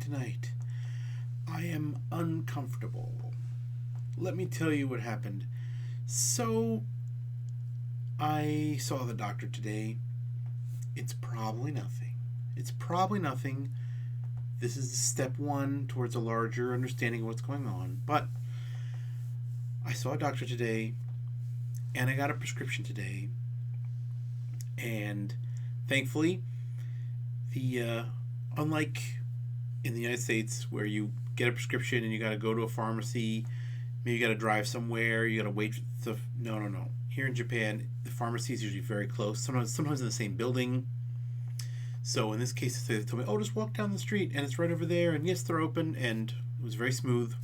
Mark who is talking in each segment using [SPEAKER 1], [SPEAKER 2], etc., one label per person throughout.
[SPEAKER 1] tonight. I am uncomfortable. Let me tell you what happened. So, I saw the doctor today. It's probably nothing. It's probably nothing. This is step one towards a larger understanding of what's going on. But I saw a doctor today, and I got a prescription today. And thankfully, the unlike in the United States where you get a prescription and you got to go to a pharmacy, maybe you got to drive somewhere, you got to wait. No. Here in Japan, the pharmacy is usually very close. Sometimes in the same building. So in this case, they told me, "Oh, just walk down the street, and it's right over there." And yes, they're open, and it was very smooth.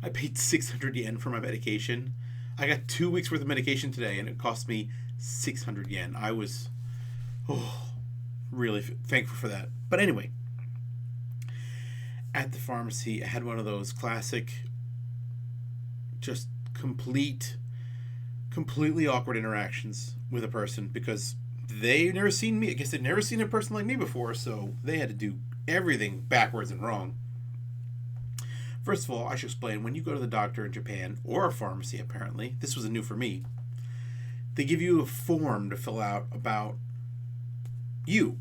[SPEAKER 1] I paid 600 yen for my medication. I got 2 weeks worth of medication today, and it cost me 600 yen. I was, really thankful for that. But anyway, at the pharmacy, I had one of those classic, just completely awkward interactions with a person because they've never seen me. I guess they've never seen a person like me before, so they had to do everything backwards and wrong. First of all, I should explain, when you go to the doctor in Japan, or a pharmacy apparently, this was new for me, they give you a form to fill out about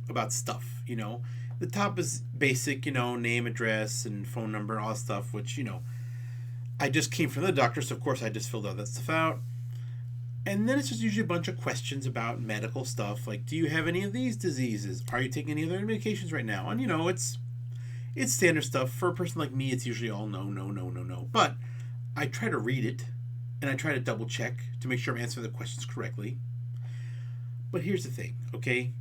[SPEAKER 1] about stuff, The top is basic, name, address, and phone number, all that stuff, which, I just came from the doctor, so of course I just filled all that stuff out. And then it's just usually a bunch of questions about medical stuff, like, do you have any of these diseases? Are you taking any other medications right now? And, it's standard stuff. For a person like me, it's usually all no, no, no, no, no. But I try to read it, and I try to double check to make sure I'm answering the questions correctly. But here's the thing, okay?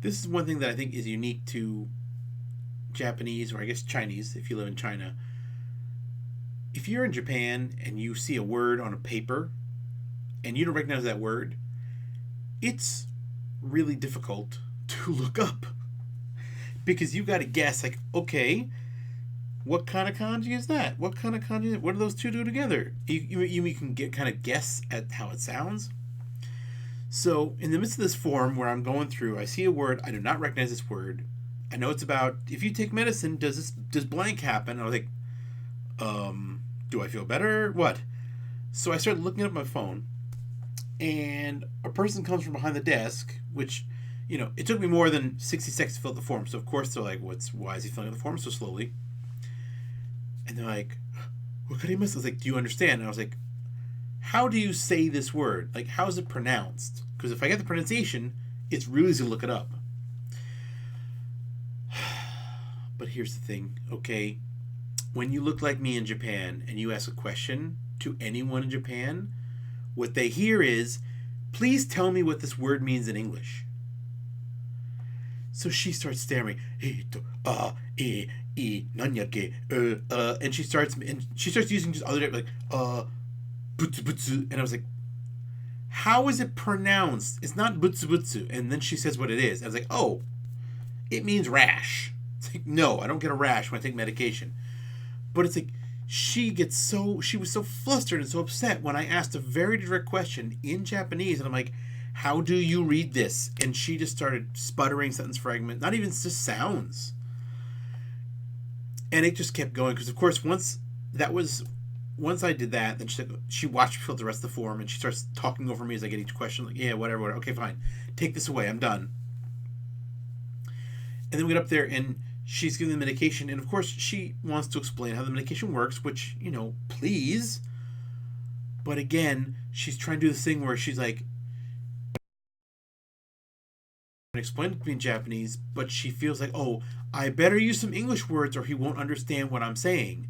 [SPEAKER 1] This is one thing that I think is unique to Japanese, or I guess Chinese, if you live in China. If you're in Japan and you see a word on a paper and you don't recognize that word, it's really difficult to look up. Because you got to guess, like, okay, what kind of kanji is that? What kind of kanji? What do those two do together? You can kind of guess at how it sounds. So in the midst of this form where I'm going through, I see a word. I do not recognize this word. I know it's about, if you take medicine, does blank happen? And I was like, do I feel better? What? So I started looking up my phone, and a person comes from behind the desk, which, it took me more than 60 seconds to fill out the form. So of course they're like, why is he filling out the form so slowly? And they're like, what could he miss? I was like, do you understand? And I was like, how do you say this word? Like, how is it pronounced? Because if I get the pronunciation, it's really easy to look it up. But here's the thing, okay? When you look like me in Japan and you ask a question to anyone in Japan, what they hear is, please tell me what this word means in English. So she starts stammering, and she starts using just other like butsu butsu, and I was like, how is it pronounced? It's not butsu butsu. And then she says what it is. I was like, oh, it means rash. It's like, no, I don't get a rash when I take medication. But it's like, she was so flustered and so upset when I asked a very direct question in Japanese, and I'm like, how do you read this? And she just started sputtering sentence fragments, not even just sounds. And it just kept going, because of course once I did that, then she watched me fill out the rest of the form, and she starts talking over me as I get each question, like, yeah, whatever, okay, fine, take this away, I'm done. And then we get up there, and she's giving the medication, and of course she wants to explain how the medication works, which, please. But again, she's trying to do this thing where she's like, explain it to me in Japanese, but she feels like, oh, I better use some English words or he won't understand what I'm saying.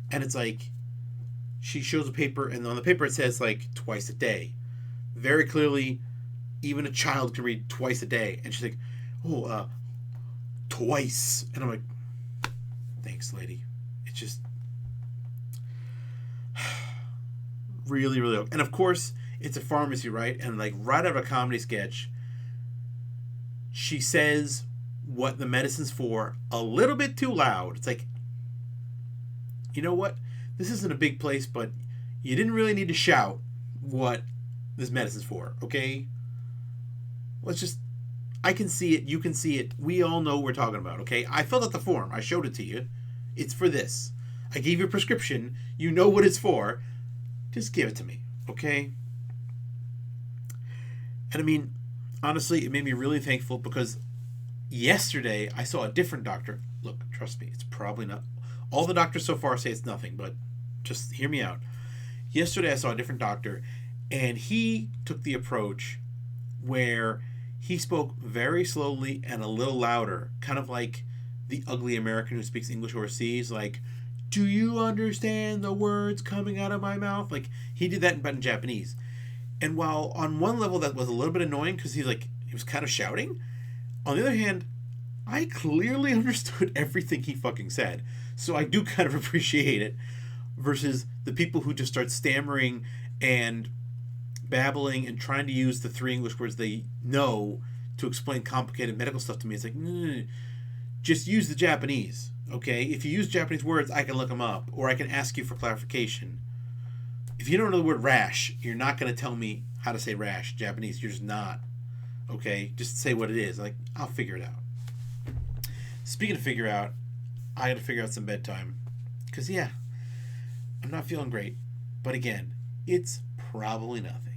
[SPEAKER 1] And it's like, she shows a paper, and on the paper it says, like, twice a day. Very clearly, even a child can read twice a day. And she's like, twice. And I'm like, thanks, lady. It's just really, really. And of course, it's a pharmacy, right? And like right out of a comedy sketch, she says what the medicine's for a little bit too loud. It's like, you know what? This isn't a big place, but you didn't really need to shout what this medicine's for, okay? Let's just I can see it. You can see it. We all know what we're talking about, okay? I filled out the form. I showed it to you. It's for this. I gave you a prescription. You know what it's for. Just give it to me, okay? And I mean, honestly, it made me really thankful because yesterday I saw a different doctor. Look, trust me, it's probably not. All the doctors so far say it's nothing, but just hear me out. Yesterday I saw a different doctor, and he took the approach where he spoke very slowly and a little louder, kind of like the ugly American who speaks English overseas, like, do you understand the words coming out of my mouth? Like, he did that but in Japanese. And while on one level that was a little bit annoying because he was kind of shouting, on the other hand, I clearly understood everything he fucking said. So I do kind of appreciate it versus the people who just start stammering and babbling and trying to use the three English words they know to explain complicated medical stuff to me. It's like, no. Just use the Japanese, okay? If you use Japanese words, I can look them up, or I can ask you for clarification. If you don't know the word rash, you're not going to tell me how to say rash, Japanese. You're just not, okay? Just say what it is. Like, I'll figure it out. Speaking of figure out, I got to figure out some bedtime. Because, yeah, I'm not feeling great. But again, it's probably nothing.